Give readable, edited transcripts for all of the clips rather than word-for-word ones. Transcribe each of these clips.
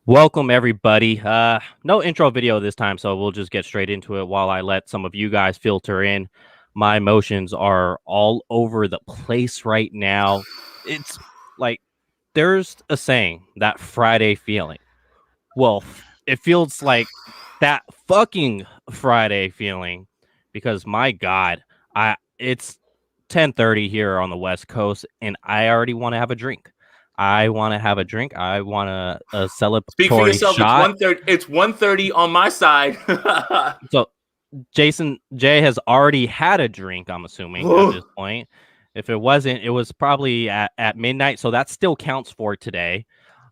Welcome everybody. No intro video this time, so we'll just get straight into it while I let some of you guys filter in. My emotions are all over the place right now. It's like there's a saying, that Friday feeling. Well, it feels like that fucking Friday feeling because my God, I it's 10:30 here on the West Coast, and I already want to have a drink. I want to have a drink. I want a Speak for celebratory yourself. It's shot. 1:30. It's 1:30 on my side. So Jason Jay has already had a drink, I'm assuming, at this point. If it wasn't, it was probably at midnight. So that still counts for today.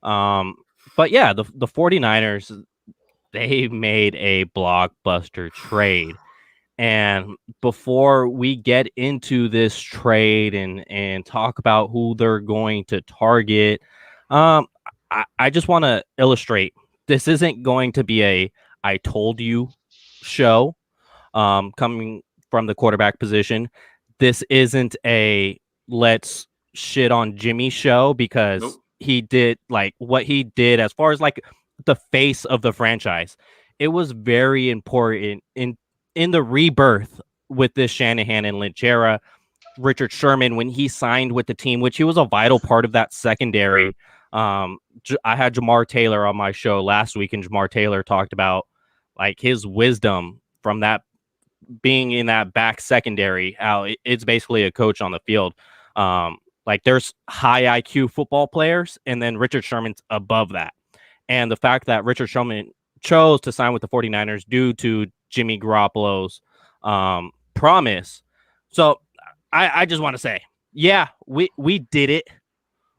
Um, but yeah, the 49ers, they made a blockbuster trade. And before we get into this trade and talk about who they're going to target, I just want to illustrate this isn't going to be a I told you show coming from the quarterback position. This isn't a let's shit on Jimmy show because Nope. he did like what he did as far as like the face of the franchise. It was very important in the rebirth with this Shanahan and Lynch era. Richard Sherman, when he signed with the team, which he was a vital part of that secondary. I had Jamar Taylor on my show last week, and Jamar Taylor talked about like his wisdom from that being in that back secondary, how it's basically a coach on the field. Like there's high IQ football players, and then Richard Sherman's above that. And the fact that Richard Sherman chose to sign with the 49ers due to Jimmy Garoppolo's promise. So I just want to say, yeah, we did it.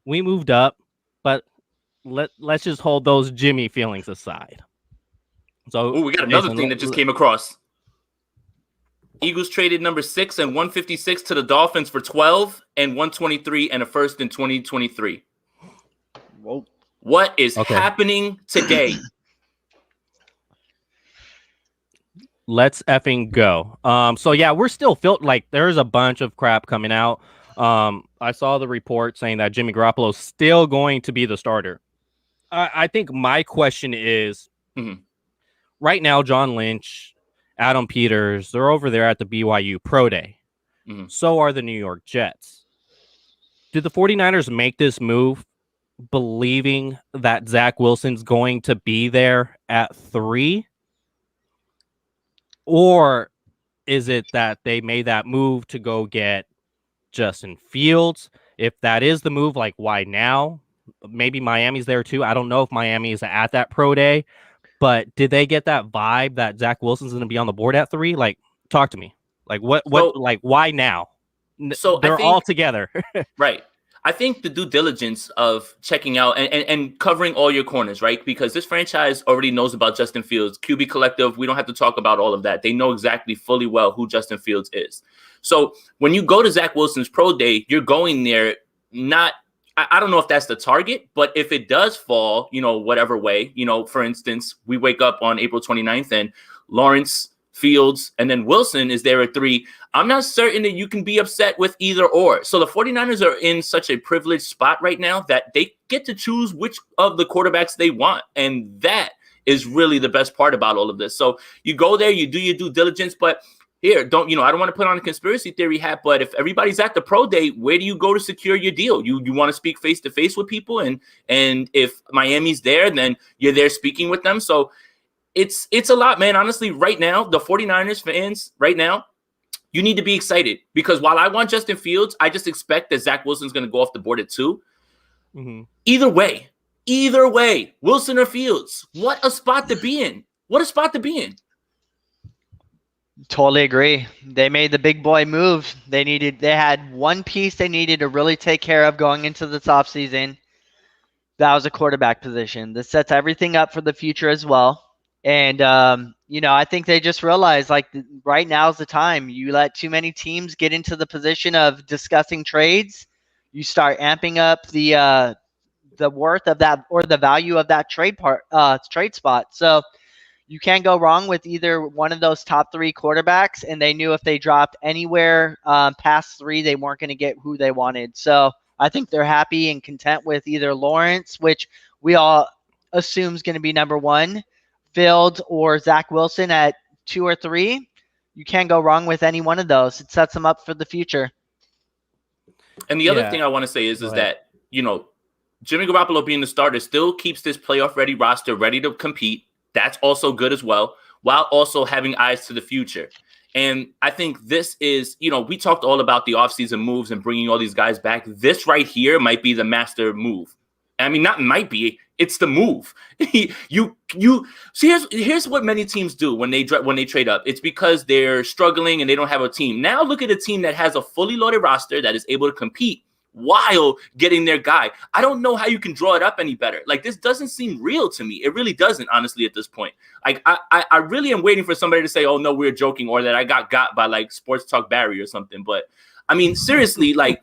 We moved up, but let's just hold those Jimmy feelings aside. So Oh, we got another thing that just came across. Eagles traded number 6 and 156 to the Dolphins for 12 and 123 and a first in 2023. Whoa. What is happening today? Let's effing go. So yeah, we're still felt like there's a bunch of crap coming out. I saw the report saying that Jimmy Garoppolo is still going to be the starter. I think my question is right now, John Lynch, Adam Peters, they're over there at the BYU Pro Day. So are the New York Jets. Did the 49ers make this move believing that Zach Wilson's going to be there at 3? Or is it that they made that move to go get Justin Fields? If that is the move, like why now? Maybe Miami's there too. I don't know if Miami is at that pro day, but did they get that vibe that Zach Wilson's going to be on the board at 3? Like, talk to me. Like like why now? So they're all together. Right. I think the due diligence of checking out and covering all your corners, right? Because this franchise already knows about Justin Fields, QB collective. We don't have to talk about all of that. They know exactly fully well who Justin Fields is. So when you go to Zach Wilson's pro day, you're going there not, I don't know if that's the target, but if it does fall, whatever way, for instance, we wake up on April 29th and Lawrence, Fields, and then Wilson is there at 3. I'm not certain that you can be upset with either or. So the 49ers are in such a privileged spot right now that they get to choose which of the quarterbacks they want. And that is really the best part about all of this. So you go there, you do your due diligence, but here, I don't want to put on a conspiracy theory hat, but if everybody's at the pro day, where do you go to secure your deal? You want to speak face to face with people, and if Miami's there, then you're there speaking with them. So it's a lot, man. Honestly, right now, the 49ers fans right now, you need to be excited because while I want Justin Fields, I just expect that Zach Wilson's going to go off the board at 2. Either way, Wilson or Fields, what a spot to be in. Totally agree. They made the big boy move. They had one piece they needed to really take care of going into this offseason. That was a quarterback position. This sets everything up for the future as well. And, I think they just realized like right now is the time. You let too many teams get into the position of discussing trades. You start amping up the worth of that or the value of that trade spot. So you can't go wrong with either one of those top 3 quarterbacks. And they knew if they dropped anywhere past 3, they weren't going to get who they wanted. So I think they're happy and content with either Lawrence, which we all assumes going to be number one, Fields or Zach Wilson at 2 or 3. You can't go wrong with any one of those. It sets them up for the future. And the other thing I want to say is that, Jimmy Garoppolo being the starter still keeps this playoff ready roster ready to compete. That's also good as well, while also having eyes to the future. And I think this is, we talked all about the offseason moves and bringing all these guys back. This right here might be the master move. I mean, not might be, it's the move. you see, here's what many teams do when they trade up. It's because they're struggling and they don't have a team. Now look at a team that has a fully loaded roster that is able to compete while getting their guy. I don't know how you can draw it up any better. Like, this doesn't seem real to me. It really doesn't, honestly, at this point. Like, I really am waiting for somebody to say, oh, no, we're joking, or that I got by, like, Sports Talk Barry or something. But, I mean, seriously, like,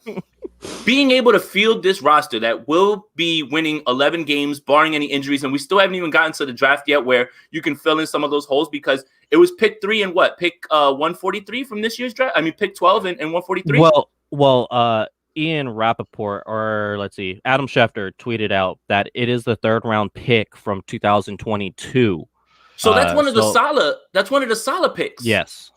being able to field this roster that will be winning 11 games, barring any injuries, and we still haven't even gotten to the draft yet where you can fill in some of those holes, because it was pick 3 and what? Pick 143 from this year's draft? I mean, pick 12 and 143? Well, Ian Rappaport, or let's see, Adam Schefter tweeted out that it is the 3rd round pick from 2022. So that's one of the solid picks. Yes.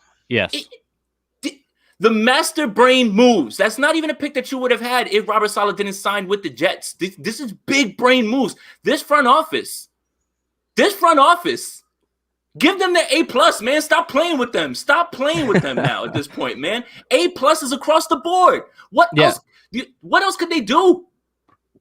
The master brain moves. That's not even a pick that you would have had if Robert Saleh didn't sign with the Jets. This is big brain moves. This front office, give them the A+, man. Stop playing with them. Now at this point, man. A+ is across the board. What else could they do?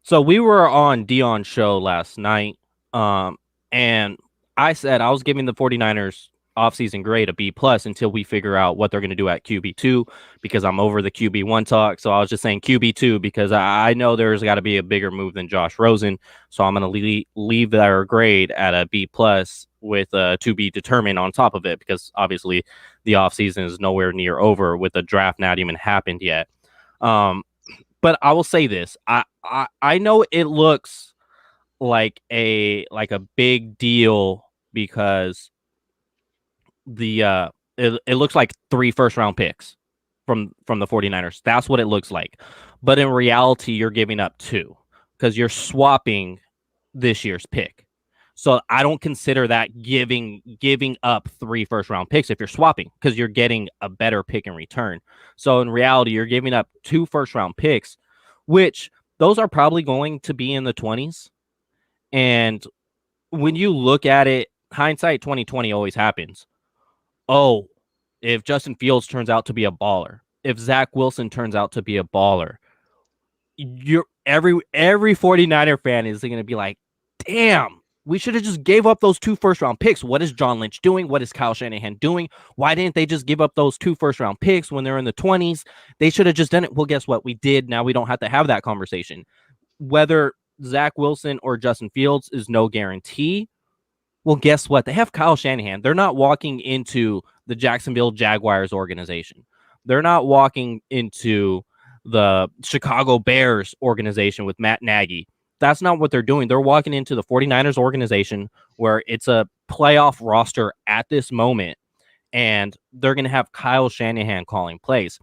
So we were on Dion's show last night, and I said I was giving the 49ers offseason grade a B+ until we figure out what they're going to do at QB2, because I'm over the QB1 talk. So I was just saying QB2 because I know there's got to be a bigger move than Josh Rosen. So I'm going to leave their grade at a B+ with to be determined on top of it, because obviously the offseason is nowhere near over with the draft not even happened yet. But I will say this. I know it looks like a big deal because it looks like 3 first-round picks from the 49ers. That's what it looks like. But in reality, you're giving up 2 because you're swapping this year's pick. So I don't consider that giving up 3 first-round picks if you're swapping, because you're getting a better pick in return. So in reality, you're giving up 2 first-round picks, which those are probably going to be in the 20s. And when you look at it, hindsight 2020 always happens. Oh, if Justin Fields turns out to be a baller, if Zach Wilson turns out to be a baller, every 49er fan is going to be like, damn, we should have just gave up those 2 first-round picks. What is John Lynch doing? What is Kyle Shanahan doing? Why didn't they just give up those 2 first-round picks when they're in the 20s? They should have just done it. Well, guess what? We did. Now we don't have to have that conversation. Whether Zach Wilson or Justin Fields is no guarantee. Well, guess what? They have Kyle Shanahan. They're not walking into the Jacksonville Jaguars organization. They're not walking into the Chicago Bears organization with Matt Nagy. That's not what they're doing. They're walking into the 49ers organization where it's a playoff roster at this moment, and they're going to have Kyle Shanahan calling plays.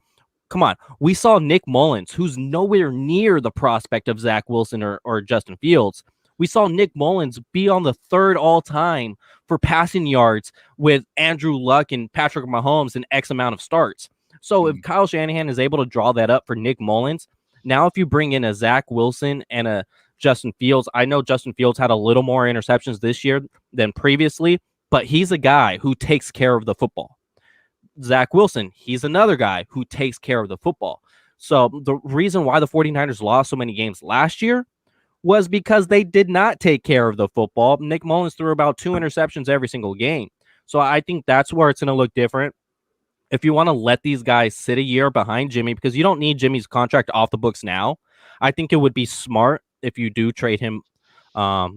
Come on. We saw Nick Mullins, who's nowhere near the prospect of Zach Wilson or Justin Fields. We saw Nick Mullins be on the 3rd all-time for passing yards with Andrew Luck and Patrick Mahomes in X amount of starts. So if Kyle Shanahan is able to draw that up for Nick Mullins, now if you bring in a Zach Wilson and a Justin Fields, I know Justin Fields had a little more interceptions this year than previously, but he's a guy who takes care of the football. Zach Wilson, he's another guy who takes care of the football. So the reason why the 49ers lost so many games last year was because they did not take care of the football. Nick Mullins threw about 2 interceptions every single game. So I think that's where it's going to look different. If you want to let these guys sit a year behind Jimmy, because you don't need Jimmy's contract off the books now, I think it would be smart if you do trade him,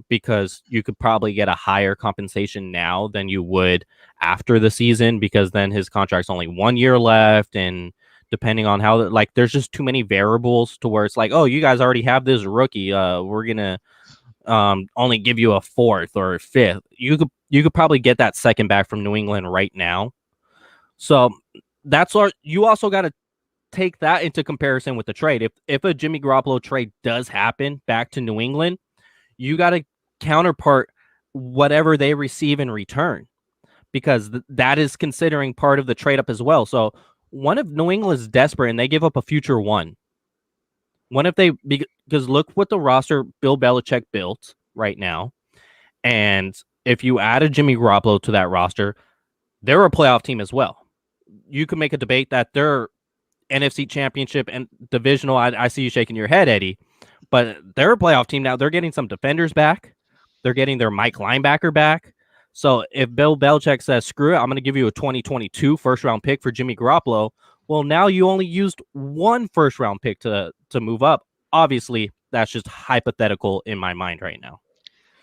because you could probably get a higher compensation now than you would after the season, because then his contract's only 1 year left, and depending on how, like, there's just too many variables to where it's like, oh, you guys already have this rookie. We're gonna only give you a 4th or a 5th. You could probably get that second back from New England right now. So that's all. You also got to take that into comparison with the trade. If a Jimmy Garoppolo trade does happen back to New England, you got to counterpart whatever they receive in return, because that is considering part of the trade up as well. So what if New England's desperate and they give up a future one? What if they, because look what the roster Bill Belichick built right now. And if you added Jimmy Garoppolo to that roster, they're a playoff team as well. You could make a debate that they're NFC Championship and divisional. I see you shaking your head, Eddie, but they're a playoff team now. They're getting some defenders back. They're getting their Mike linebacker back. So if Bill Belichick says, screw it, I'm going to give you a 2022 first-round pick for Jimmy Garoppolo, well, now you only used one first-round pick to move up. Obviously, that's just hypothetical in my mind right now.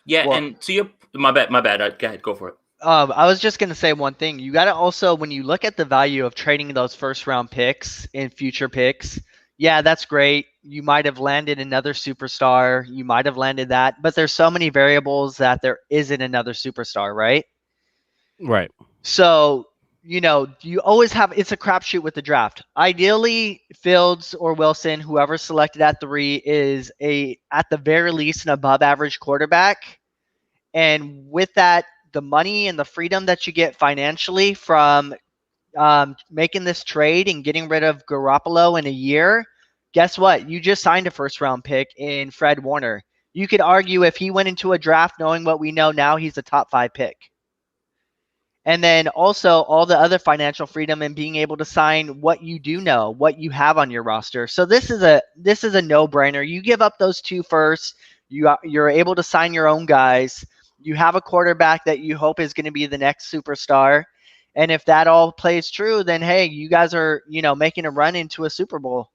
Yeah, well, and to your my bad. Go ahead, go for it. I was just going to say one thing. You got to also, when you look at the value of trading those first-round picks in future picks, yeah, that's great. You might have landed another superstar. You might have landed that. But there's so many variables that there isn't another superstar, right? Right. So, you always have – it's a crapshoot with the draft. Ideally, Fields or Wilson, whoever's selected at 3, is at the very least an above-average quarterback. And with that, the money and the freedom that you get financially from making this trade and getting rid of Garoppolo in a year, guess what? You just signed a first-round pick in Fred Warner. You could argue if he went into a draft knowing what we know now, he's a top 5 pick. And then also all the other financial freedom and being able to sign what you do know, what you have on your roster. So this is a no-brainer. You give up those 2 firsts. You're able to sign your own guys. You have a quarterback that you hope is going to be the next superstar. And if that all plays true, then, hey, you guys are, making a run into a Super Bowl.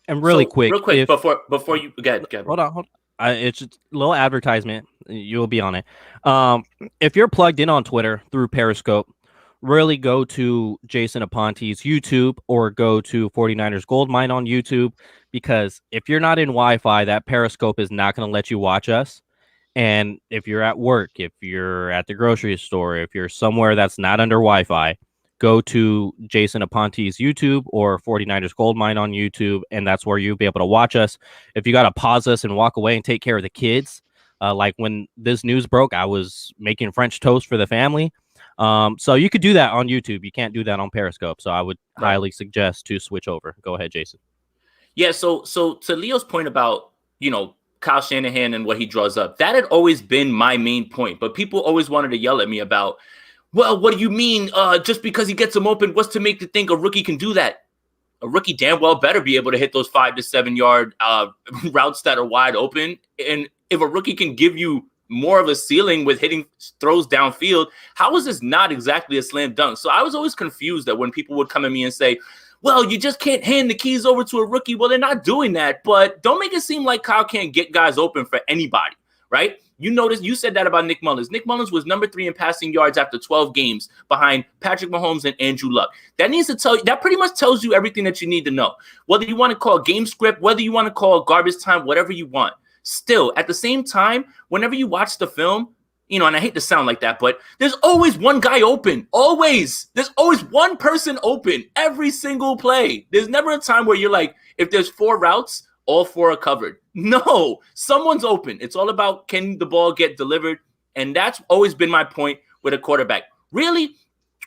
And real quick, before you get hold on. It's just a little advertisement. You'll be on it. If you're plugged in on Twitter through Periscope, really go to Jason Aponte's YouTube or go to 49ers Goldmine on YouTube, because if you're not in Wi-Fi, that Periscope is not going to let you watch us. And if you're at work, if you're at the grocery store, if you're somewhere that's not under Wi-Fi, go to Jason Aponte's YouTube or 49ers Goldmine on YouTube, and that's where you'll be able to watch us. If you got to pause us and walk away and take care of the kids, like when this news broke, I was making French toast for the family. So you could do that on YouTube. You can't do that on Periscope. So I would highly suggest to switch over. Go ahead, Jason. Yeah, so to Leo's point about, Kyle Shanahan and what he draws up, that had always been my main point. But people always wanted to yell at me about, well, what do you mean? Just because he gets them open, what's to make you think a rookie can do that? A rookie damn well better be able to hit those 5 to 7 yard routes that are wide open. And if a rookie can give you more of a ceiling with hitting throws downfield, how is this not exactly a slam dunk? So I was always confused that when people would come at me and say, well, you just can't hand the keys over to a rookie. Well, they're not doing that, but don't make it seem like Kyle can't get guys open for anybody, right? You notice you said that about Nick Mullins. Nick Mullins was number 3 in passing yards after 12 games behind Patrick Mahomes and Andrew Luck. That pretty much tells you everything that you need to know. Whether you want to call game script, whether you want to call garbage time, whatever you want. Still, at the same time, whenever you watch the film, and I hate to sound like that, but there's always one guy open. Always. There's always one person open every single play. There's never a time where you're like, if there's 4 routes, all 4 are covered. No, someone's open. It's all about, can the ball get delivered? And that's always been my point with a quarterback. Really,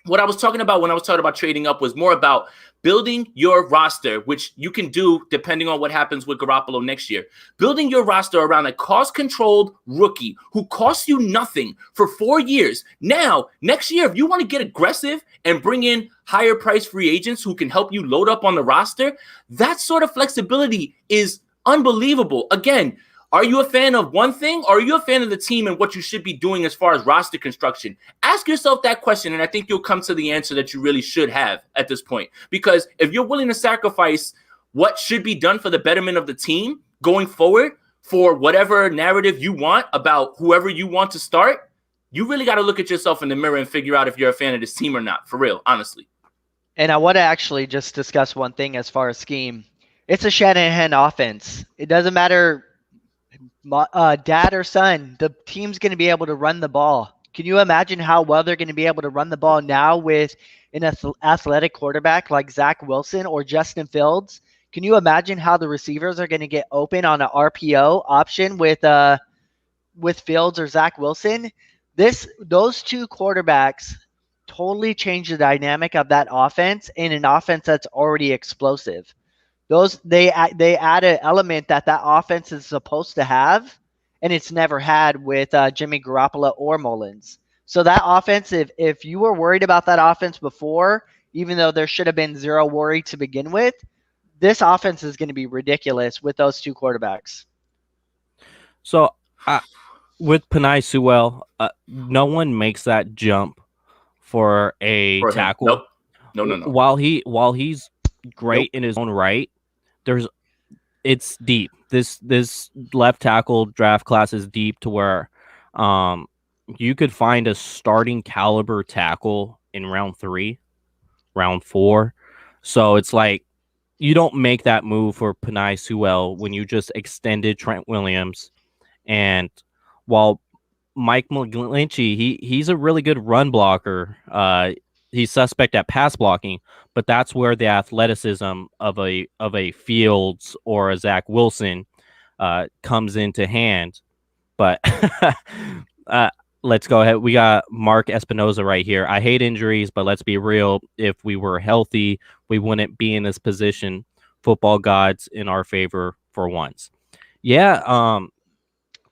what I was talking about when I was talking about trading up was more about building your roster, which you can do depending on what happens with Garoppolo next year. Building your roster around a cost-controlled rookie who costs you nothing for 4 years. Now, next year, if you want to get aggressive and bring in higher-priced free agents who can help you load up on the roster, that sort of flexibility is unbelievable. Again, are you a fan of one thing, or are you a fan of the team and what you should be doing as far as roster construction? Ask yourself that question, and I think you'll come to the answer that you really should have at this point. Because if you're willing to sacrifice what should be done for the betterment of the team going forward for whatever narrative you want about whoever you want to start, you really got to look at yourself in the mirror and figure out if you're a fan of this team or not, for real, honestly. And I want to actually just discuss one thing as far as scheme. It's a Shanahan offense. It doesn't matter dad or son, the team's going to be able to run the ball. Can you imagine how well they're going to be able to run the ball now with an athletic quarterback like Zach Wilson or Justin Fields? Can you imagine how the receivers are going to get open on an RPO option with with Fields or Zach Wilson, those two quarterbacks totally change the dynamic of that offense in an offense that's already explosive. They add an element that offense is supposed to have, and it's never had with Jimmy Garoppolo or Mullins. So that offense, if you were worried about that offense before, even though there should have been zero worry to begin with, this offense is going to be ridiculous with those two quarterbacks. So with Penei Sewell, no one makes that jump for a For him. tackle. Nope. No. While he's great in his own right, it's deep. This left tackle draft class is deep to where you could find a starting caliber tackle in round 3, round 4. So it's like you don't make that move for Penei Sewell when you just extended Trent Williams. And while Mike McGlinchey, he's a really good run blocker. He's suspect at pass blocking, but that's where the athleticism of a Fields or a Zach Wilson comes into hand. But let's go ahead. We got Mark Espinoza right here. I hate injuries, but let's be real. If we were healthy, we wouldn't be in this position. Football gods in our favor for once. Yeah,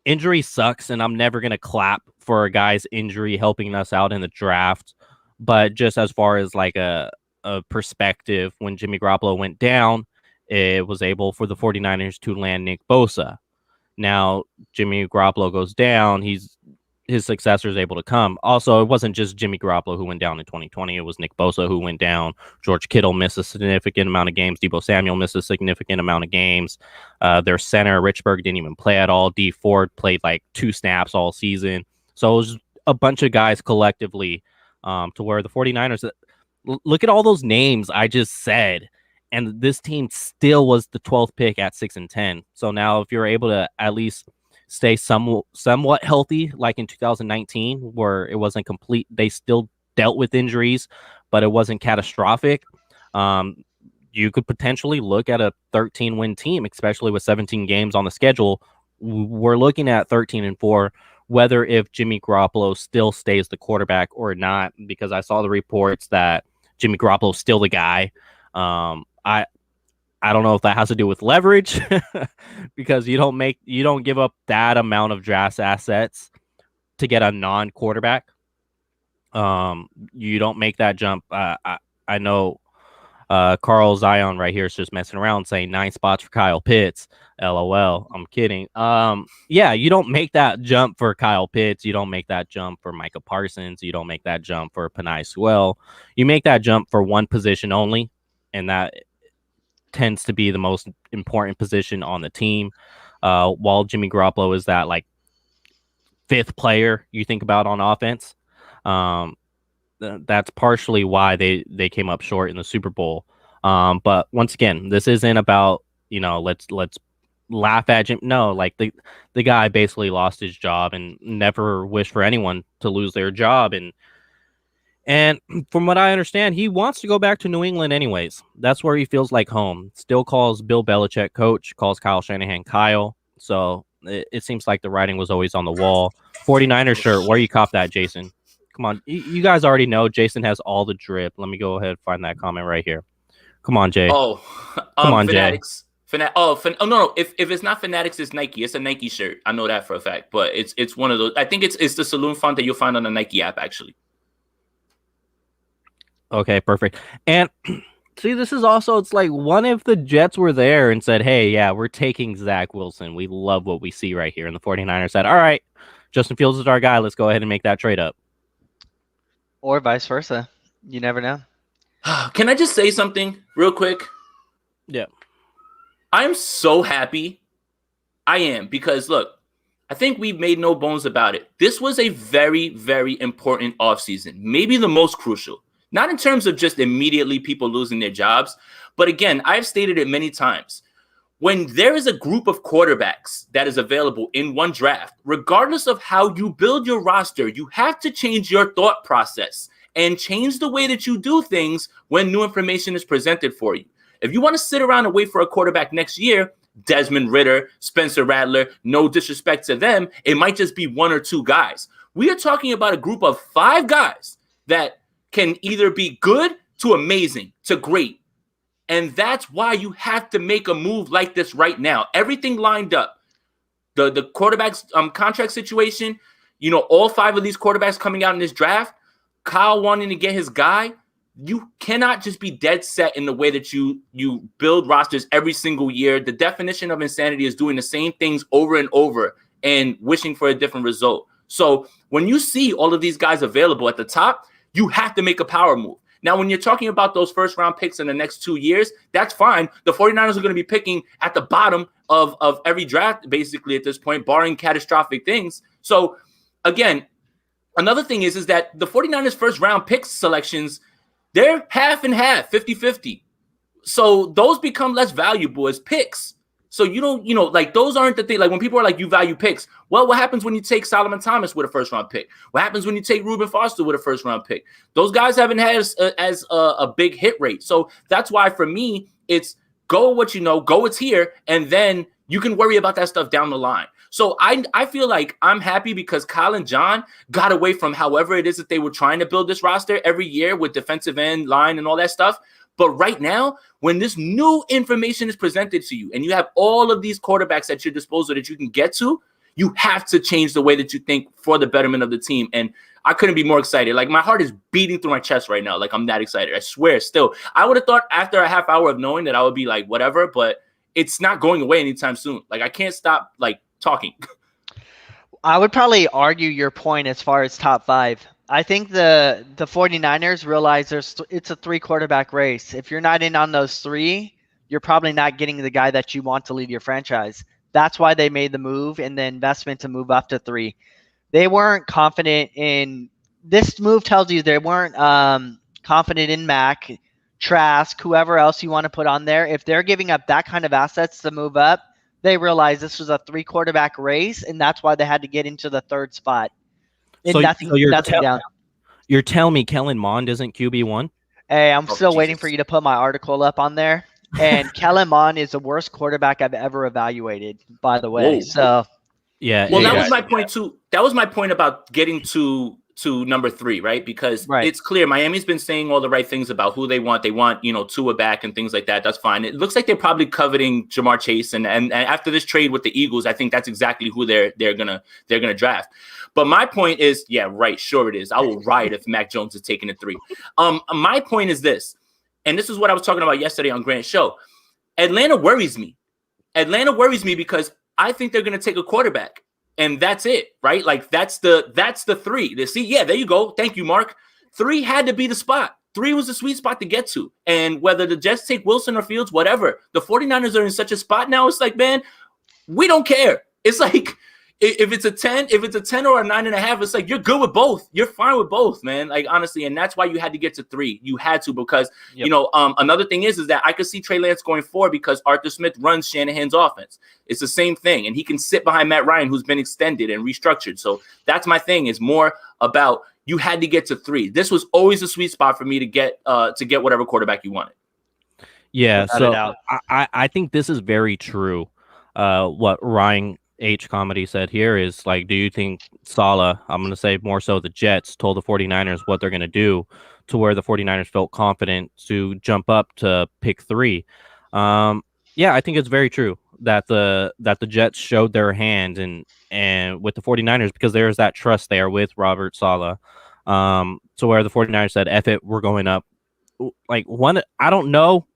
injury sucks, and I'm never going to clap for a guy's injury helping us out in the draft. But just as far as like a perspective, when Jimmy Garoppolo went down, it was able for the 49ers to land Nick Bosa. Now, Jimmy Garoppolo goes down, his successor is able to come. Also, it wasn't just Jimmy Garoppolo who went down in 2020. It was Nick Bosa who went down. George Kittle missed a significant amount of games. Deebo Samuel missed a significant amount of games. Their center, Richburg, didn't even play at all. D Ford played like 2 snaps all season. So it was a bunch of guys collectively to where the 49ers, look at all those names I just said. And this team still was the 12th pick at 6-10. So now if you're able to at least stay somewhat healthy, like in 2019, where it wasn't complete, they still dealt with injuries, but it wasn't catastrophic. You could potentially look at a 13-win team, especially with 17 games on the schedule. We're looking at 13-4, whether if Jimmy Garoppolo still stays the quarterback or not, because I saw the reports that Jimmy Garoppolo is still the guy. I don't know if that has to do with leverage because you don't give up that amount of draft assets to get a non-quarterback. You don't make that jump. I know Carl Zion right here is just messing around saying 9 spots for Kyle Pitts. LOL. I'm kidding. Yeah, you don't make that jump for Kyle Pitts. You don't make that jump for Micah Parsons. You don't make that jump for Penei Sewell. You make that jump for one position only, and that tends to be the most important position on the team. While Jimmy Garoppolo is that like 5th player you think about on offense. That's partially why they came up short in the Super Bowl. But once again, this isn't about, let's laugh at Jim. No, like the guy basically lost his job and never wished for anyone to lose their job. And from what I understand, he wants to go back to New England anyways. That's where he feels like home. Still calls Bill Belichick coach, calls Kyle Shanahan Kyle. So it seems like the writing was always on the wall. 49ers shirt, where you cop that, Jason? Come on. You guys already know Jason has all the drip. Let me go ahead and find that comment right here. Come on, Jay. Oh, come on, Fanatics. No. If it's not Fanatics, it's Nike. It's a Nike shirt. I know that for a fact. But it's one of those. I think it's the saloon font that you'll find on the Nike app, actually. Okay, perfect. And see, this is also, it's like, one if the Jets were there and said, hey, yeah, we're taking Zach Wilson. We love what we see right here. And the 49ers said, all right, Justin Fields is our guy. Let's go ahead and make that trade up. Or vice versa. You never know. Can I just say something real quick? Yeah. I'm so happy. I am, because look, I think we've made no bones about it. This was a very, very important offseason, maybe the most crucial. Not in terms of just immediately people losing their jobs, but again, I've stated it many times. When there is a group of quarterbacks that is available in one draft, regardless of how you build your roster, you have to change your thought process and change the way that you do things when new information is presented for you. If you want to sit around and wait for a quarterback next year, Desmond Ridder, Spencer Rattler. No disrespect to them. It might just be 1 or 2 guys. We are talking about a group of 5 guys that can either be good to amazing to great. And that's why you have to make a move like this right now. Everything lined up. The quarterback's contract situation, all 5 of these quarterbacks coming out in this draft, Kyle wanting to get his guy. You cannot just be dead set in the way that you build rosters every single year. The definition of insanity is doing the same things over and over and wishing for a different result. So when you see all of these guys available at the top, you have to make a power move. Now, when you're talking about those first-round picks in the next 2 years, that's fine. The 49ers are going to be picking at the bottom of every draft, basically, at this point, barring catastrophic things. So, again, another thing is that the 49ers' first-round pick selections, they're half and half, 50-50. So those become less valuable as picks. So you don't, like those aren't the thing. Like when people are like, you value picks. Well, what happens when you take Solomon Thomas with a first-round pick? What happens when you take Reuben Foster with a first-round pick? Those guys haven't had as a big hit rate. So that's why for me, it's go with what you know, go what's here, and then you can worry about that stuff down the line. So I feel like I'm happy because Kyle and John got away from however it is that they were trying to build this roster every year with defensive end, line, and all that stuff. But right now, when this new information is presented to you and you have all of these quarterbacks at your disposal that you can get to, you have to change the way that you think for the betterment of the team. And I couldn't be more excited. Like my heart is beating through my chest right now. Like I'm that excited. I swear still. I would have thought after a half hour of knowing that I would be like, whatever, but it's not going away anytime soon. Like I can't stop like talking. I would probably argue your point as far as top 5. I think the 49ers realize it's a 3 quarterback race. If you're not in on those 3, you're probably not getting the guy that you want to lead your franchise. That's why they made the move and the investment to move up to 3. They weren't confident in this move. Tells you they weren't confident in Mac, Trask, whoever else you want to put on there. If they're giving up that kind of assets to move up, they realized this was a 3 quarterback race, and that's why they had to get into the 3rd spot. So Nothing down. You're telling me Kellen Mond isn't QB1? Hey, I'm still waiting for you to put my article up on there. And Kellen Mond is the worst quarterback I've ever evaluated, by the way. Whoa. So yeah. Well, that was my point too. That was my point about getting to number 3, right? Because it's clear Miami's been saying all the right things about who they want. They want, Tua back and things like that. That's fine. It looks like they're probably coveting Jamar Chase, and after this trade with the Eagles, I think that's exactly who they're gonna draft. But my point is, yeah, right, sure it is. I will riot if Mac Jones is taking a 3. My point is this, and this is what I was talking about yesterday on Grant's show. Atlanta worries me. Atlanta worries me because I think they're gonna take a quarterback. And that's it, right? Like that's the 3. See, yeah, there you go. Thank you, Mark. 3 had to be the spot. 3 was the sweet spot to get to. And whether the Jets take Wilson or Fields, whatever, the 49ers are in such a spot now. It's like, man, we don't care. It's like if it's a 10, or a 9.5, it's like you're good with both. You're fine with both, man. Like honestly, and that's why you had to get to 3. You had to because another thing is that I could see Trey Lance going 4 because Arthur Smith runs Shanahan's offense. It's the same thing, and he can sit behind Matt Ryan, who's been extended and restructured. So that's my thing. Is more about you had to get to 3. This was always a sweet spot for me to get whatever quarterback you wanted. Yeah, so I think this is very true. What Ryan H. Comedy said here is like, do you think Saleh, I'm going to say more so the Jets, told the 49ers what they're going to do to where the 49ers felt confident to jump up to pick 3? Yeah, I think it's very true that the Jets showed their hand and with the 49ers because there's that trust there with Robert Saleh, to where the 49ers said, F it, we're going up. Like I don't know.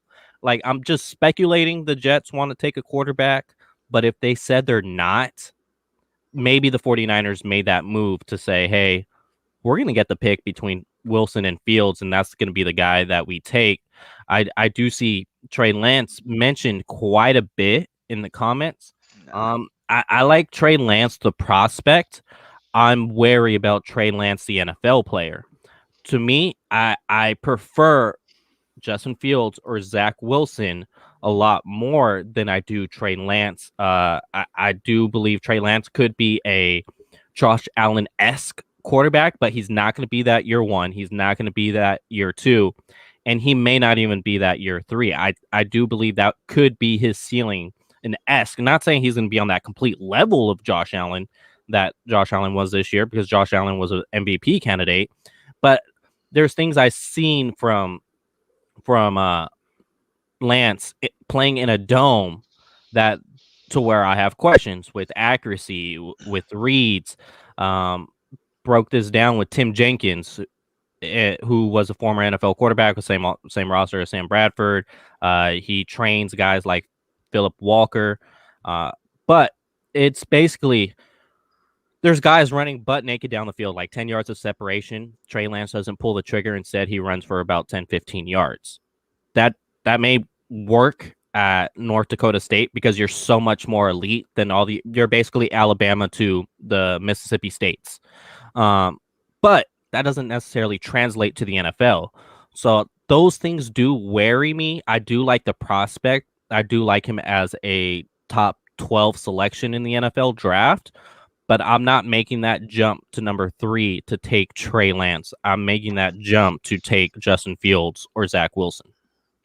Like I'm just speculating the Jets want to take a quarterback, but if they said they're not, maybe the 49ers made that move to say, hey, we're going to get the pick between Wilson and Fields, and that's going to be the guy that we take. I do see Trey Lance mentioned quite a bit in the comments. I like Trey Lance, the prospect. I'm wary about Trey Lance, the NFL player. To me, I prefer Justin Fields or Zach Wilson a lot more than I do Trey Lance. I do believe Trey Lance could be a Josh Allen-esque quarterback, but he's not going to be that year 1. He's not going to be that year 2. And he may not even be that year 3. I do believe that could be his ceiling esque. Not saying he's going to be on that complete level of Josh Allen that Josh Allen was this year, because Josh Allen was an MVP candidate. But there's things I've seen from Lance playing in a dome that to where I have questions with accuracy, with reads. Broke this down with Tim Jenkins, who was a former NFL quarterback with same roster as Sam Bradford. He trains guys like Philip Walker, but it's basically there's guys running butt naked down the field, like 10 yards of separation. Trey Lance doesn't pull the trigger. Instead, he runs for about 10, 15 yards. That may work at North Dakota State because you're so much more elite than you're basically Alabama to the Mississippi States. But that doesn't necessarily translate to the NFL. So those things do worry me. I do like the prospect. I do like him as a top 12 selection in the NFL draft, but I'm not making that jump to number 3 to take Trey Lance. I'm making that jump to take Justin Fields or Zach Wilson.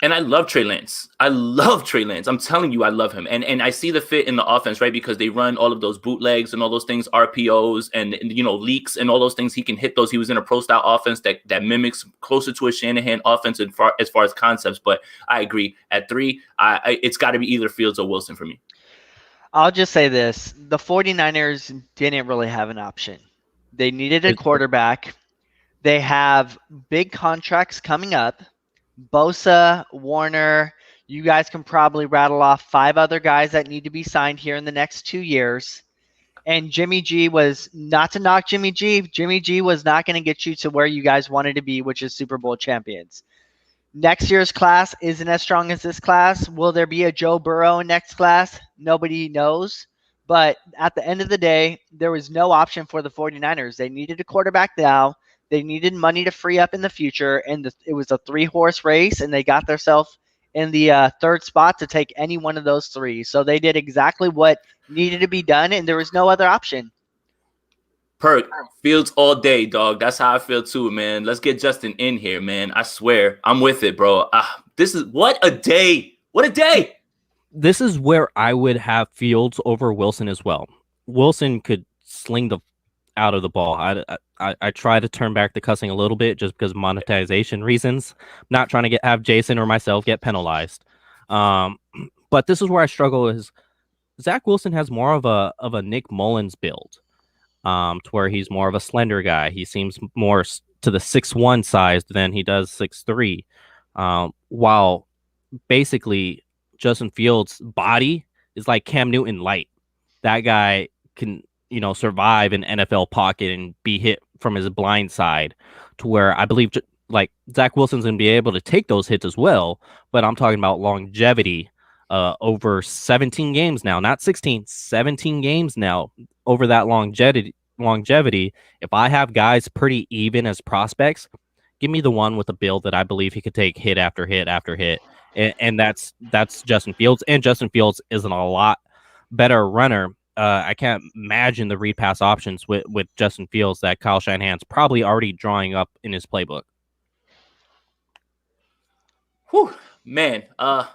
And I love Trey Lance. I'm telling you, I love him. And I see the fit in the offense, right? Because they run all of those bootlegs and all those things, RPOs and leaks and all those things. He can hit those. He was in a pro-style offense that mimics closer to a Shanahan offense as far as concepts. But I agree. At 3, it's got to be either Fields or Wilson for me. I'll just say this. The 49ers didn't really have an option. They needed a quarterback. They have big contracts coming up. Bosa, Warner, you guys can probably rattle off 5 other guys that need to be signed here in the next 2 years. And Jimmy G was, not to knock Jimmy G was not going to get you to where you guys wanted to be, which is Super Bowl champions. Next year's class isn't as strong as this class. Will there be a Joe Burrow in next class? Nobody knows. But at the end of the day, there was no option for the 49ers. They needed a quarterback now. They needed money to free up in the future, and it was a 3-horse race, and they got themselves in the 3rd spot to take any one of those 3. So they did exactly what needed to be done, and there was no other option. Perk, Fields all day, dog. That's how I feel too, man. Let's get Justin in here, man. I swear, I'm with it, bro. This is what a day. What a day. This is where I would have Fields over Wilson as well. Wilson could sling the out of the ball. I try to turn back the cussing a little bit just because monetization reasons. I'm not trying to have Jason or myself get penalized. But this is where I struggle is Zach Wilson has more of a Nick Mullins build, to where he's more of a slender guy. He seems more to the 6'1" size than he does 6'3", while basically Justin Fields' body is like Cam Newton light. That guy can survive an NFL pocket and be hit from his blind side, to where I believe like Zach Wilson's going to be able to take those hits as well. But I'm talking about longevity over 17 games now, not 16, 17 games now over that longevity. If I have guys pretty even as prospects, give me the one with a build that I believe he could take hit after hit after hit. And that's Justin Fields. And Justin Fields isn't a lot better runner. I can't imagine the read pass options with Justin Fields that Kyle Shanahan's probably already drawing up in his playbook. Whew, man. I'm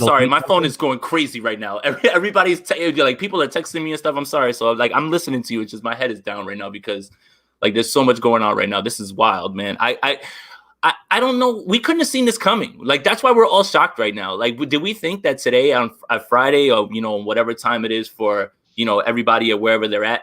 sorry. My phone is going crazy right now. Everybody's like, people are texting me and stuff. I'm sorry. So like, I'm listening to you. It's just my head is down right now because like there's so much going on right now. This is wild, man. I don't know. We couldn't have seen this coming. Like, that's why we're all shocked right now. Like, did we think that today on Friday or, whatever time it is for, everybody or wherever they're at,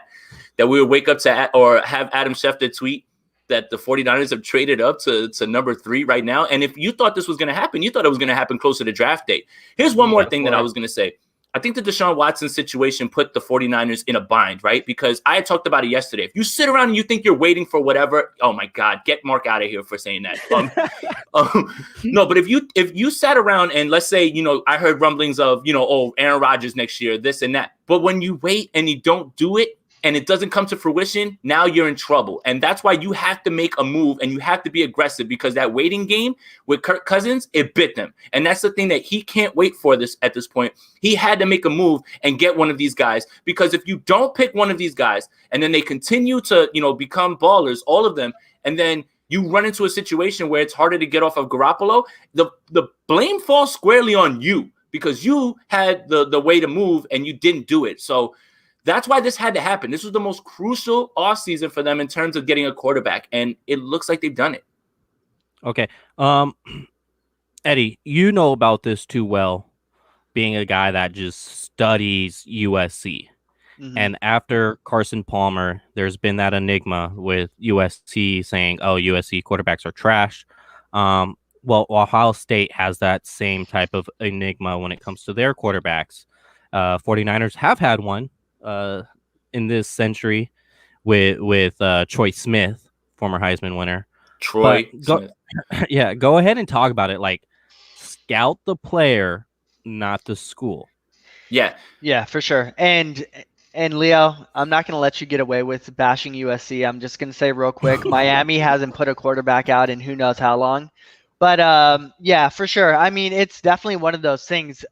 that we would wake up to or have Adam Schefter tweet that the 49ers have traded up to number 3 right now? And if you thought this was going to happen, you thought it was going to happen closer to draft day. Here's one more thing that I was going to say. I think the Deshaun Watson situation put the 49ers in a bind, right? Because I had talked about it yesterday. If you sit around and you think you're waiting for whatever, oh my God, get Mark out of here for saying that. No, but if you sat around and let's say, I heard rumblings of, Aaron Rodgers next year, this and that. But when you wait and you don't do it, and it doesn't come to fruition, now you're in trouble. And that's why you have to make a move and you have to be aggressive, because that waiting game with Kirk Cousins, it bit them. And that's the thing that he can't wait for this at this point. He had to make a move and get one of these guys, because if you don't pick one of these guys and then they continue to, become ballers, all of them, and then you run into a situation where it's harder to get off of Garoppolo, the blame falls squarely on you. because you had the way to move and you didn't do it. So that's why this had to happen. This was the most crucial offseason for them in terms of getting a quarterback, and it looks like they've done it. Okay. Eddie, you know about this too well, being a guy that just studies USC. Mhm. And after Carson Palmer, there's been that enigma with USC saying, oh, USC quarterbacks are trash. Well, Ohio State has that same type of enigma when it comes to their quarterbacks. 49ers have had one in this century with Troy Smith, former Heisman winner. Troy Smith. Yeah, go ahead and talk about it. Like, scout the player, not the school. Yeah, for sure. And Leo, I'm not going to let you get away with bashing USC. I'm just going to say real quick, Miami hasn't put a quarterback out in who knows how long. But yeah, for sure. I mean, it's definitely one of those things.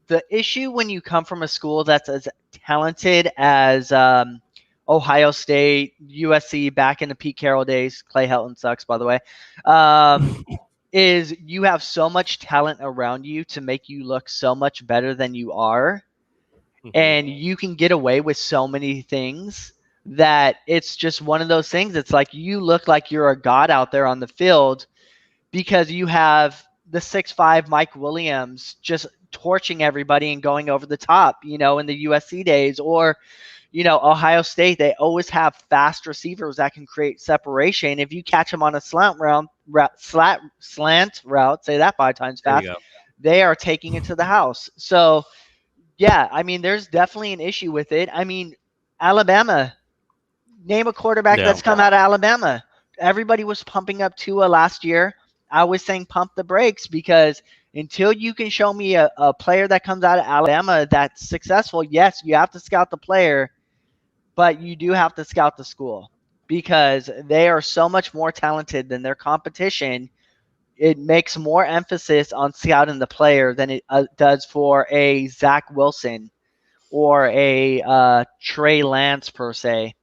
The issue when you come from a school that's as talented as Ohio State, USC back in the Pete Carroll days, Clay Helton sucks, by the way, is you have so much talent around you to make you look so much better than you are. And you can get away with so many things that it's just one of those things. It's like you look like you're a god out there on the field because you have the 6'5" Mike Williams just torching everybody and going over the top, in the USC days. Or, Ohio State, they always have fast receivers that can create separation. If you catch them on a slant route, say that 5 times fast, they are taking it to the house. So, yeah, I mean, there's definitely an issue with it. I mean, Alabama, name a quarterback that's come out of Alabama. Everybody was pumping up Tua last year. I was saying pump the brakes because until you can show me a player that comes out of Alabama that's successful, yes, you have to scout the player, but you do have to scout the school because they are so much more talented than their competition. It makes more emphasis on scouting the player than it does for a Zach Wilson or a Trey Lance per se.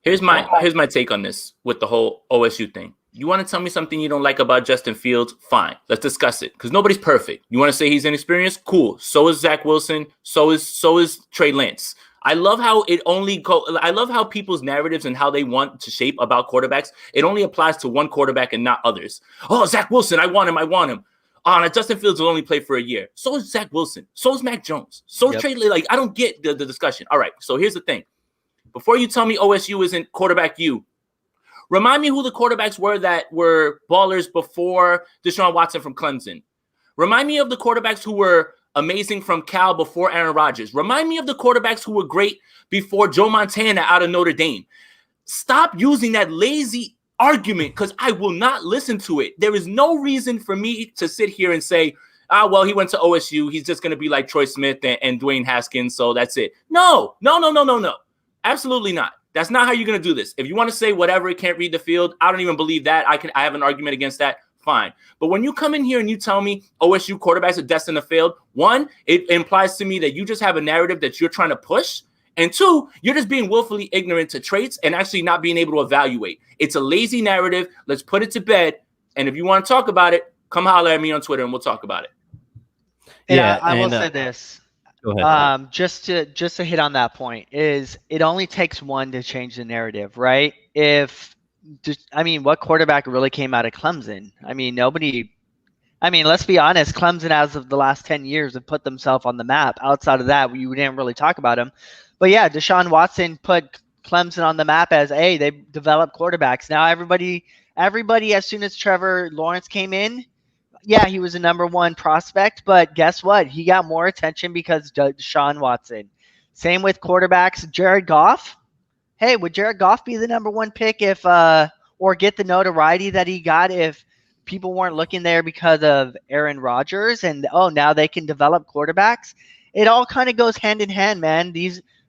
Here's my take on this with the whole OSU thing. You want to tell me something you don't like about Justin Fields? Fine, let's discuss it because nobody's perfect. You want to say he's inexperienced? Cool. So is Zach Wilson. So is Trey Lance. I love how I love how people's narratives and how they want to shape about quarterbacks. It only applies to one quarterback and not others. Oh, Zach Wilson, I want him. Oh, Justin Fields will only play for a year. So is Zach Wilson. So is Mac Jones. So is Trey. Like, I don't get the discussion. All right, so here's the thing. Before you tell me OSU isn't quarterback you, remind me who the quarterbacks were that were ballers before Deshaun Watson from Clemson. Remind me of the quarterbacks who were amazing from Cal before Aaron Rodgers. Remind me of the quarterbacks who were great before Joe Montana out of Notre Dame. Stop using that lazy argument because I will not listen to it. There is no reason for me to sit here and say, well, he went to OSU. He's just going to be like Troy Smith and Dwayne Haskins, so that's it. No. Absolutely not. That's not how you're going to do this. If you want to say whatever, it can't read the field, I don't even believe that. I have an argument against that. Fine. But when you come in here and you tell me OSU quarterbacks are destined to fail, one, it implies to me that you just have a narrative that you're trying to push. And two, you're just being willfully ignorant to traits and actually not being able to evaluate. It's a lazy narrative. Let's put it to bed. And if you want to talk about it, come holler at me on Twitter and we'll talk about it. Yeah, I will say this. Go ahead. Just to hit on that point is it only takes one to change the narrative, right? What quarterback really came out of Clemson? Let's be honest. Clemson, as of the last 10 years, have put themselves on the map. Outside of that, we didn't really talk about them. But yeah, Deshaun Watson put Clemson on the map as, hey, they developed quarterbacks. Now everybody, as soon as Trevor Lawrence came in, yeah, he was a number one prospect, but guess what? He got more attention because Deshaun Watson. Same with quarterbacks. Jared Goff. Hey, would Jared Goff be the number one pick or get the notoriety that he got if people weren't looking there because of Aaron Rodgers and, now they can develop quarterbacks? It all kind of goes hand in hand, man.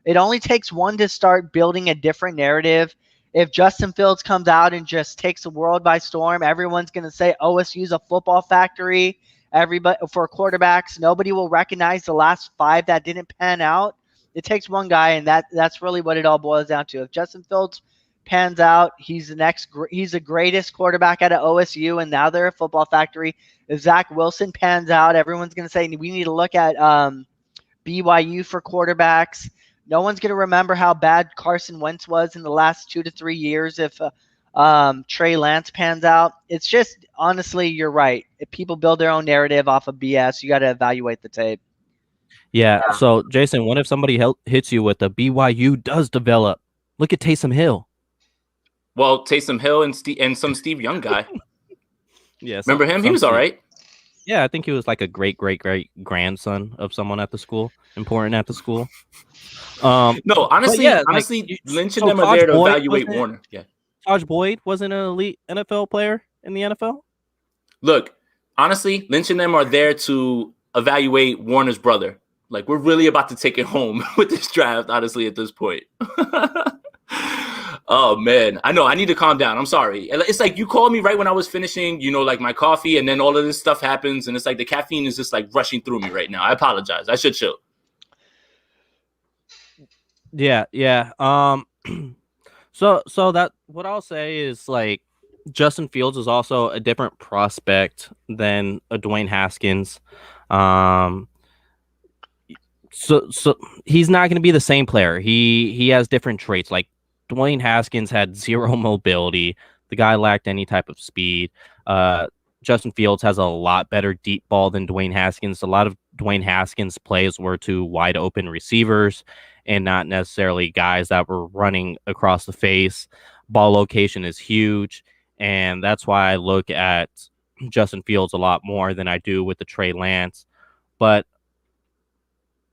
It only takes one to start building a different narrative. If Justin Fields comes out and just takes the world by storm, everyone's going to say OSU's a football factory. Everybody for quarterbacks, nobody will recognize the last 5 that didn't pan out. It takes one guy, and that's really what it all boils down to. If Justin Fields pans out, he's the greatest quarterback out of OSU, and now they're a football factory. If Zach Wilson pans out, everyone's going to say we need to look at BYU for quarterbacks. No one's going to remember how bad Carson Wentz was in the last 2 to 3 years if Trey Lance pans out. It's just, honestly, you're right. If people build their own narrative off of BS, you got to evaluate the tape. Yeah. So, Jason, what if somebody hits you with a BYU does develop? Look at Taysom Hill. Well, Taysom Hill and some Steve Young guy. Yeah. Remember him? He was all right. Yeah, I think he was like a great grandson of someone at the school, important at the school. No, honestly, yeah, Lynch and them are there to evaluate Warner. Yeah, Taj Boyd wasn't an elite NFL player in the NFL. Look, honestly, Lynch and them are there to evaluate Warner's brother. Like, we're really about to take it home with this draft, honestly, at this point. Oh, man. I know. I need to calm down. I'm sorry. It's like you called me right when I was finishing, like my coffee, and then all of this stuff happens, and it's like the caffeine is just like rushing through me right now. I apologize. I should chill. Yeah. So that what I'll say is like Justin Fields is also a different prospect than a Dwayne Haskins. So he's not going to be the same player. He has different traits. Like Dwayne Haskins had zero mobility. The guy lacked any type of speed. Justin Fields has a lot better deep ball than Dwayne Haskins. A lot of Dwayne Haskins' plays were to wide open receivers and not necessarily guys that were running across the face. Ball location is huge, and that's why I look at Justin Fields a lot more than I do with the Trey Lance. But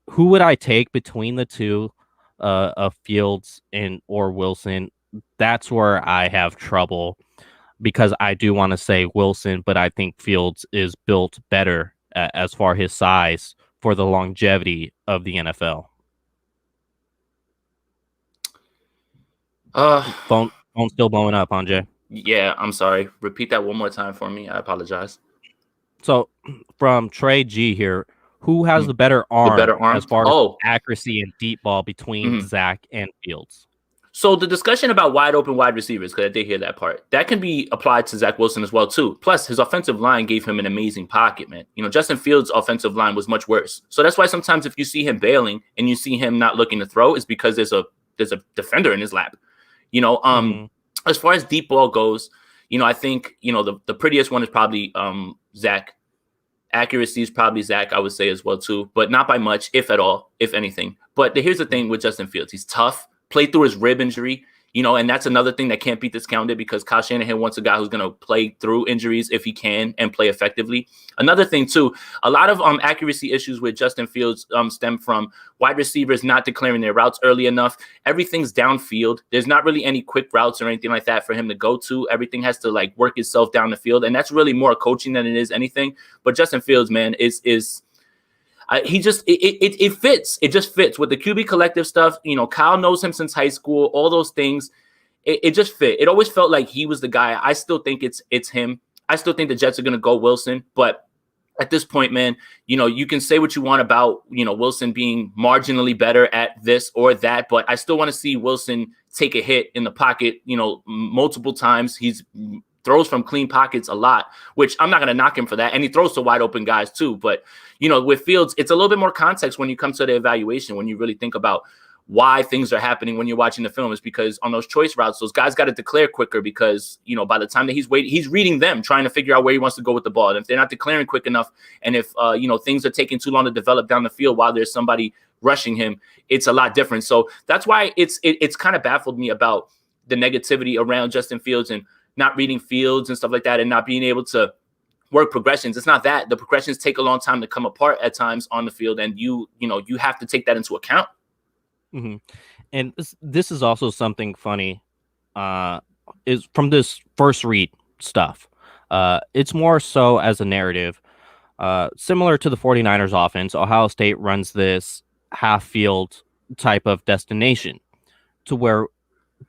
who would I take between the two of Fields or Wilson? That's where I have trouble, because I do want to say Wilson, but I think Fields is built better as far as his size for the longevity of the NFL. Phone still blowing up, Jay. Yeah, I'm sorry. Repeat that one more time for me. I apologize. So from Trey G here, who has the better arm as far as accuracy and deep ball between Zach and Fields? So the discussion about wide open wide receivers, because I did hear that part, that can be applied to Zach Wilson as well, too. Plus, his offensive line gave him an amazing pocket, man. Justin Fields' offensive line was much worse. So that's why sometimes if you see him bailing and you see him not looking to throw, it's because there's a defender in his lap. As far as deep ball goes, I think, the prettiest one is probably Zach. Accuracy is probably Zach, I would say as well, too, but not by much, if at all, if anything. But here's the thing with Justin Fields. He's tough. Played through his rib injury, and that's another thing that can't be discounted, because Kyle Shanahan wants a guy who's going to play through injuries if he can and play effectively. Another thing, too, a lot of accuracy issues with Justin Fields stem from wide receivers not declaring their routes early enough. Everything's downfield. There's not really any quick routes or anything like that for him to go to. Everything has to work itself down the field, and that's really more coaching than it is anything. But Justin Fields, man, is it fits. It just fits with the QB collective stuff. Kyle knows him since high school, all those things. It just fit. It always felt like he was the guy. I still think it's him. I still think the Jets are going to go Wilson. But at this point, man, you can say what you want about, Wilson being marginally better at this or that. But I still want to see Wilson take a hit in the pocket, multiple times. He's throws from clean pockets a lot, which I'm not going to knock him for that. And he throws to wide open guys too. But, with Fields, it's a little bit more context when you come to the evaluation, when you really think about why things are happening when you're watching the film, is because on those choice routes, those guys got to declare quicker, because, by the time that he's waiting, he's reading them, trying to figure out where he wants to go with the ball. And if they're not declaring quick enough, and if, things are taking too long to develop down the field while there's somebody rushing him, it's a lot different. So that's why it's kind of baffled me about the negativity around Justin Fields and not reading fields and stuff like that, and not being able to work progressions. It's not that. The progressions take a long time to come apart at times on the field, and you have to take that into account. Mm-hmm. And this is also something funny, is from this first read stuff. It's more so as a narrative, similar to the 49ers offense. Ohio State runs this half field type of destination, to where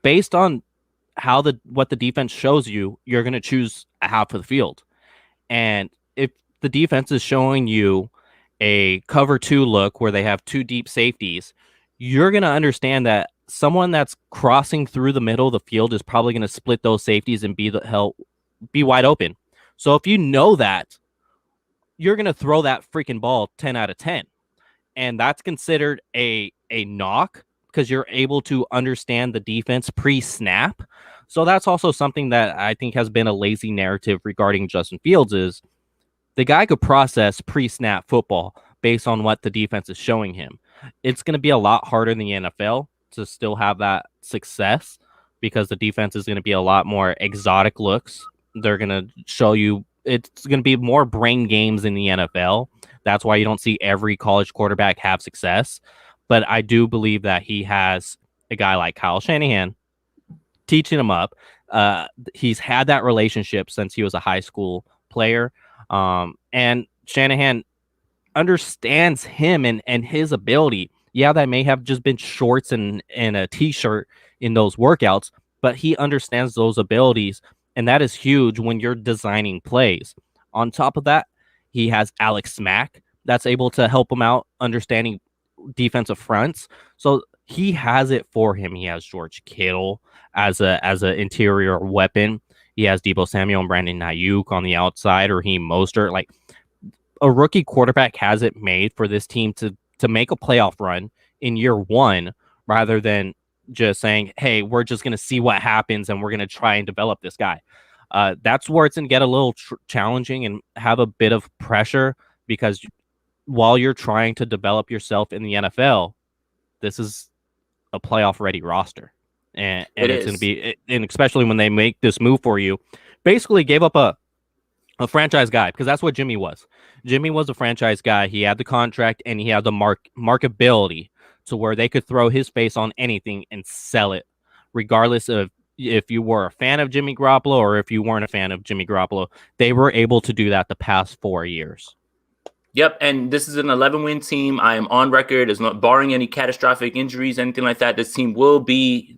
based on what the defense shows you, you're going to choose a half of the field. And if the defense is showing you a cover 2 look where they have 2 deep safeties, you're going to understand that someone that's crossing through the middle of the field is probably going to split those safeties and be wide open. So if you know that, you're going to throw that freaking ball 10 out of 10. And that's considered a knock because you're able to understand the defense pre-snap. So that's also something that I think has been a lazy narrative regarding Justin Fields is the guy could process pre-snap football based on what the defense is showing him. It's going to be a lot harder in the NFL to still have that success because the defense is going to be a lot more exotic looks. They're going to show you it's going to be more brain games in the NFL. That's why you don't see every college quarterback have success. But I do believe that he has a guy like Kyle Shanahan teaching him up. He's had that relationship since he was a high school player. And Shanahan understands him and his ability. Yeah, that may have just been shorts and a t-shirt in those workouts, but he understands those abilities, and that is huge when you're designing plays. On top of that, he has Alex Smack that's able to help him out understanding defensive fronts. So he has it for him. He has George Kittle as a interior weapon. He has Deebo Samuel and Brandon Ayuk on the outside, or Raheem Mostert. Like a rookie quarterback has it made for this team to make a playoff run in year one, rather than just saying, "Hey, we're just going to see what happens and we're going to try and develop this guy." That's where it's going to get a little challenging and have a bit of pressure because while you're trying to develop yourself in the NFL, this is a playoff ready roster. And it's going to be, and especially when they make this move for you, basically gave up a franchise guy, because that's what Jimmy was. Jimmy was a franchise guy. He had the contract and he had the markability to where they could throw his face on anything and sell it, regardless of if you were a fan of Jimmy Garoppolo or if you weren't a fan of Jimmy Garoppolo. They were able to do that the past 4 years. Yep, and this is an 11-win team. I am on record as not barring any catastrophic injuries, anything like that. This team will be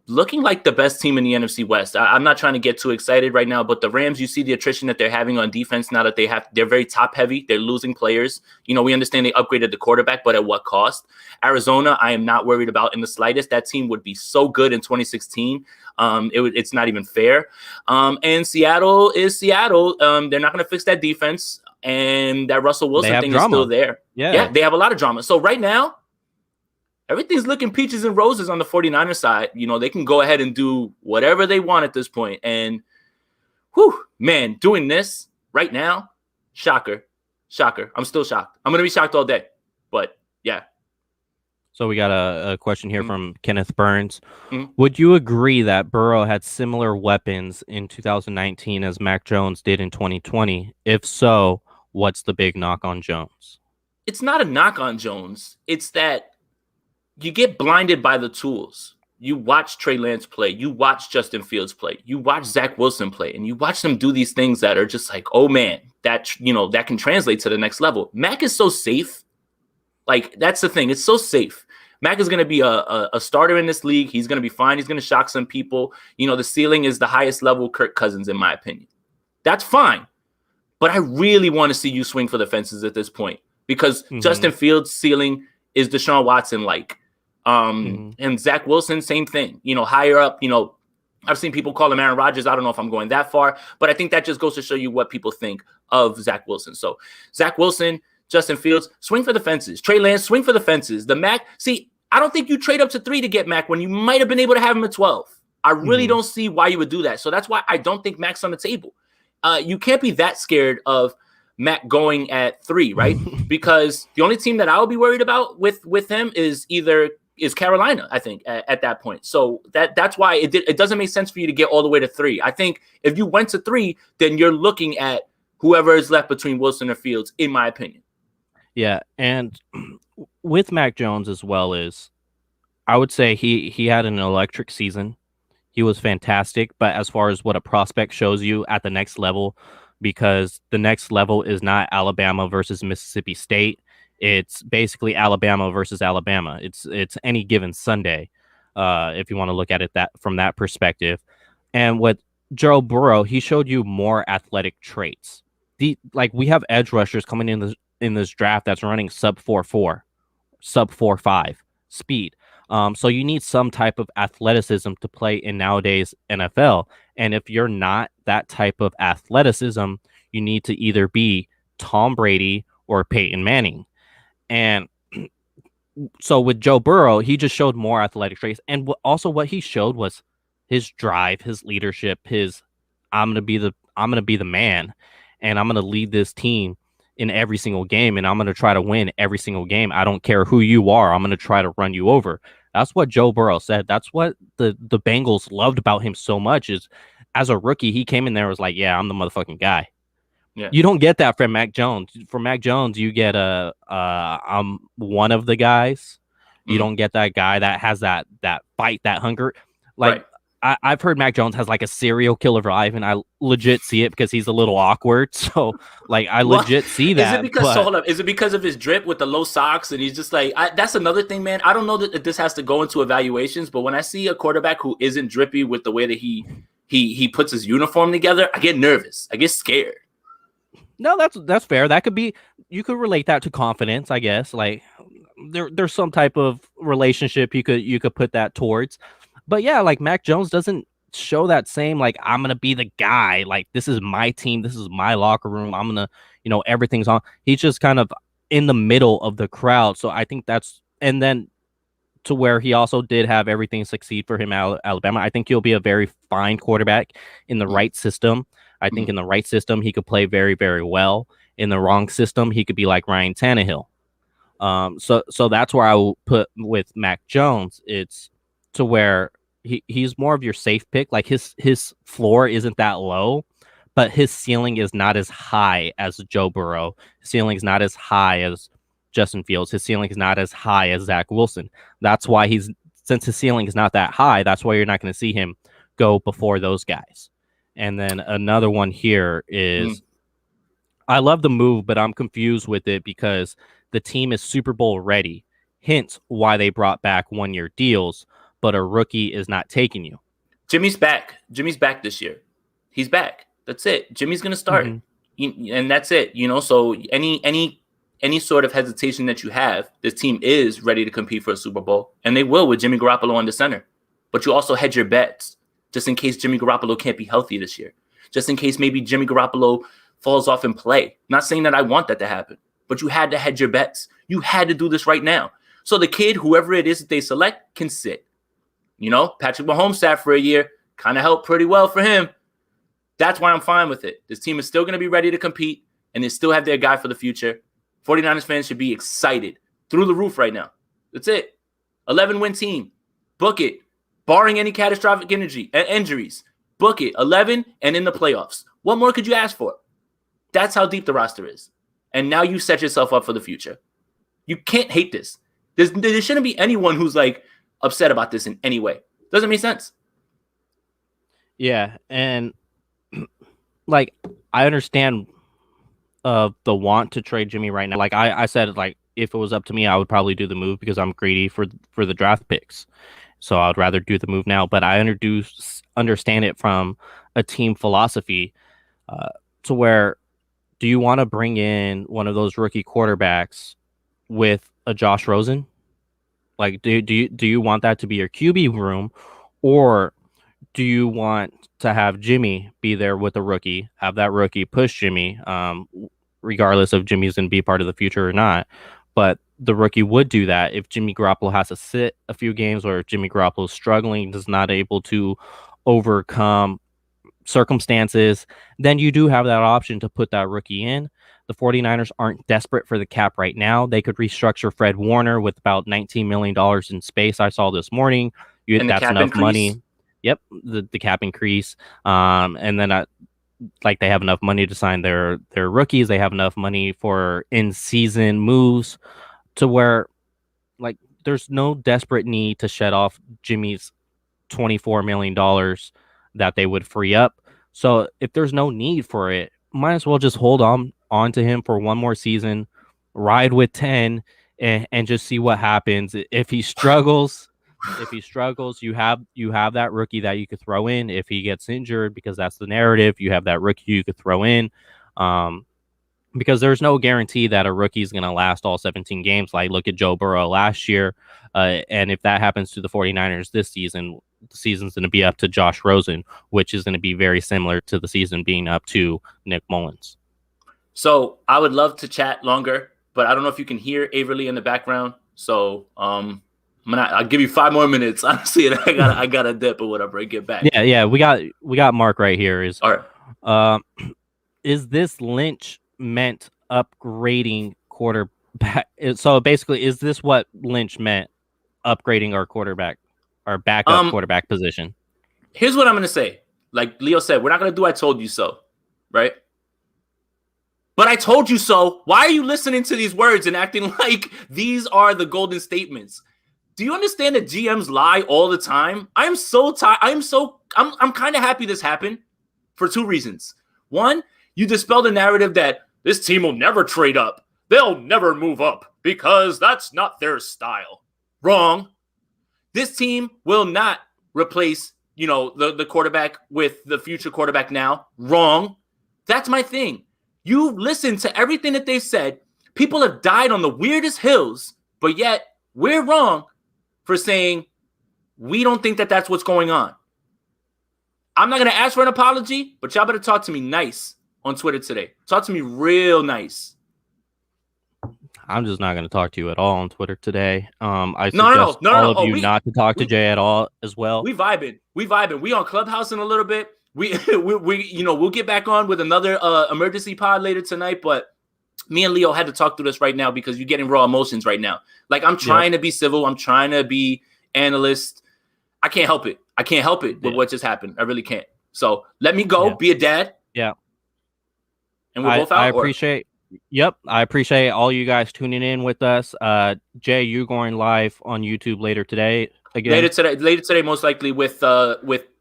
looking like the best team in the NFC West. I'm not trying to get too excited right now, but the Rams, you see the attrition that they're having on defense now that they're very top heavy. They're losing players. You know, we understand they upgraded the quarterback, but at what cost? Arizona, I am not worried about in the slightest. That team would be so good in 2016. It's not even fair. And Seattle is Seattle. They're not going to fix that defense. And that Russell Wilson thing is still there. Yeah, they have a lot of drama. So right now, everything's looking peaches and roses on the 49ers side. You know, they can go ahead and do whatever they want at this point. And, man, doing this right now, shocker. I'm still shocked. I'm going to be shocked all day. But, yeah. So we got a question here from Kenneth Burns. Would you agree that Burrow had similar weapons in 2019 as Mac Jones did in 2020? If so, what's the big knock on Jones? It's not a knock on Jones. It's that you get blinded by the tools. You watch Trey Lance play. You watch Justin Fields play. You watch Zach Wilson play. And you watch them do these things that are just like, oh, man, that can translate to the next level. Mac is so safe. Like, that's the thing. It's so safe. Mac is going to be a starter in this league. He's going to be fine. He's going to shock some people. You know, the ceiling is the highest level Kirk Cousins, in my opinion. That's fine. But I really want to see you swing for the fences at this point because Justin Fields' ceiling is Deshaun Watson-like. And Zach Wilson, same thing. You know, higher up, you know, I've seen people call him Aaron Rodgers. I don't know if I'm going that far, but I think that just goes to show you what people think of Zach Wilson. So Zach Wilson, Justin Fields, swing for the fences. Trey Lance, swing for the fences. The Mac, see, I don't think you trade up to 3 to get Mac when you might have been able to have him at 12. I really don't see why you would do that. So that's why I don't think Mac's on the table. You can't be that scared of Mac going at 3, right? Because the only team that I would be worried about with him is Carolina, I think, at that point. So that's why it doesn't make sense for you to get all the way to 3. I think if you went to 3, then you're looking at whoever is left between Wilson or Fields, in my opinion. Yeah, and with Mac Jones as well is, I would say he had an electric season. He was fantastic, but as far as what a prospect shows you at the next level, because the next level is not Alabama versus Mississippi State. It's basically Alabama versus Alabama. It's any given Sunday, if you want to look at it from that perspective. And with Joe Burrow, he showed you more athletic traits. We have edge rushers coming in this draft that's running sub 4.4, sub 4.5 speed. So you need some type of athleticism to play in nowadays NFL. And if you're not that type of athleticism, you need to either be Tom Brady or Peyton Manning. And so with Joe Burrow, he just showed more athletic traits, and also what he showed was his drive, his leadership, his I'm gonna be the man, and I'm gonna lead this team in every single game, and I'm gonna try to win every single game. I don't care who you are, I'm gonna try to run you over. That's what Joe Burrow said. That's what the Bengals loved about him so much. Is as a rookie, he came in there and was like, yeah, I'm the motherfucking guy. Yeah. You don't get that from Mac Jones. From Mac Jones, you get I'm one of the guys. You don't get that guy that has that fight, that hunger. Like I've heard Mac Jones has like a serial killer vibe, and I legit see it because he's a little awkward. So like I legit see that. Is it because hold up? Is it because of his drip with the low socks, and he's just like that's another thing, man. I don't know that this has to go into evaluations, but when I see a quarterback who isn't drippy with the way that he puts his uniform together, I get nervous. I get scared. No, that's fair. That could be, you could relate that to confidence, I guess. Like there's some type of relationship you could put that towards. But yeah, like Mac Jones doesn't show that same like I'm gonna be the guy. Like this is my team, this is my locker room. I'm gonna, everything's on. He's just kind of in the middle of the crowd. So I think that's, and then to where he also did have everything succeed for him at Alabama. I think he'll be a very fine quarterback in the right system. I think in the right system, he could play very, very well. In the wrong system, he could be like Ryan Tannehill. So that's where I will put with Mac Jones. It's to where he's more of your safe pick. Like his floor isn't that low, but his ceiling is not as high as Joe Burrow. His ceiling is not as high as Justin Fields. His ceiling is not as high as Zach Wilson. That's why since his ceiling is not that high, that's why you're not going to see him go before those guys. And then another one here is I love the move, but I'm confused with it because the team is Super Bowl ready. Hence why they brought back 1-year deals, but a rookie is not taking you. Jimmy's back. Jimmy's back this year. He's back. That's it. Jimmy's going to start. And that's it. So any sort of hesitation that you have, this team is ready to compete for a Super Bowl, and they will with Jimmy Garoppolo on the center. But you also hedge your bets just in case Jimmy Garoppolo can't be healthy this year, just in case maybe Jimmy Garoppolo falls off in play. Not saying that I want that to happen, but you had to hedge your bets. You had to do this right now. So the kid, whoever it is that they select, can sit. Patrick Mahomes sat for a year, kind of helped pretty well for him. That's why I'm fine with it. This team is still going to be ready to compete, and they still have their guy for the future. 49ers fans should be excited through the roof right now. That's it. 11-win team. Book it. Barring any catastrophic injuries. Book it. 11 and in the playoffs. What more could you ask for? That's how deep the roster is. And now you set yourself up for the future. You can't hate this. There shouldn't be anyone who's like upset about this in any way. Doesn't make sense. Yeah. And like, I understand the want to trade Jimmy right now. Like I said, like if it was up to me, I would probably do the move because I'm greedy for the draft picks. So I would rather do the move now. But I understand it from a team philosophy to where, do you want to bring in one of those rookie quarterbacks with a Josh Rosen? Like, do you want that to be your QB room, or do you want to have Jimmy be there with a rookie, have that rookie push Jimmy, regardless of Jimmy's going to be part of the future or not? But the rookie would do that if Jimmy Garoppolo has to sit a few games, or if Jimmy Garoppolo is struggling, is not able to overcome circumstances, then you do have that option to put that rookie in. The 49ers aren't desperate for the cap right now. They could restructure Fred Warner with about $19 million in space. I saw this morning. That's enough money. Yep, the cap increase. And then like they have enough money to sign their rookies. They have enough money for in-season moves to where like there's no desperate need to shed off Jimmy's $24 million that they would free up. So if there's no need for it, might as well just hold on to him for one more season, ride with 10 and just see what happens. If he struggles, you have that rookie that you could throw in. If he gets injured, because that's the narrative, you have that rookie you could throw in. because there's no guarantee that a rookie is going to last all 17 games. Like, look at Joe Burrow last year. And if that happens to the 49ers this season, the season's going to be up to Josh Rosen, which is going to be very similar to the season being up to Nick Mullins. So I would love to chat longer, but I don't know if you can hear Averly in the background. So I'll give you 5 more minutes. Honestly, and I got a dip or whatever and get back. Yeah. We got Mark right here. All right. Is this Lynch meant upgrading quarterback? So basically, is this what Lynch meant, upgrading our backup quarterback position? Here's what I'm going to say. Like Leo said, we're not going to do I told you so, right? But I told you so. Why are you listening to these words and acting like these are the golden statements? Do you understand that GMs lie all the time? I'm so tired. I'm kind of happy this happened for 2 reasons. One, you dispel the narrative that this team will never trade up. They'll never move up because that's not their style. Wrong. This team will not replace, the quarterback with the future quarterback now. Wrong. That's my thing. You listen to everything that they've said. People have died on the weirdest hills, but yet we're wrong for saying we don't think that that's what's going on. I'm not going to ask for an apology, but y'all better talk to me nice on Twitter today. Talk to me real nice. I'm just not going to talk to you at all on Twitter today. I suggest all of you not to talk to Jay at all as well. We vibing. We on Clubhouse in a little bit. We'll get back on with another emergency pod later tonight, but me and Leo had to talk through this right now because you're getting raw emotions right now. Like, I'm trying to be civil. I'm trying to be analyst. I can't help it. With what just happened. I really can't. So let me go be a dad. Yeah. And we're both out. I appreciate all you guys tuning in with us. Jay, you going live on YouTube later today again? Later today, most likely with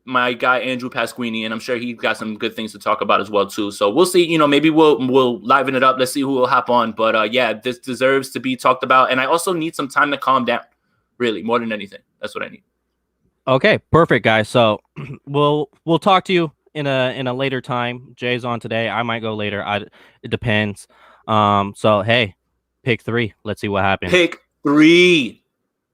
my guy Andrew Pasquini, and I'm sure he's got some good things to talk about as well too. So we'll see. Maybe we'll liven it up. Let's see who will hop on. But this deserves to be talked about, and I also need some time to calm down. Really, more than anything, that's what I need. Okay, perfect, guys. So we'll talk to you in a later time. Jay's on today. I might go later. It depends. So hey, pick 3. Let's see what happens. Pick 3.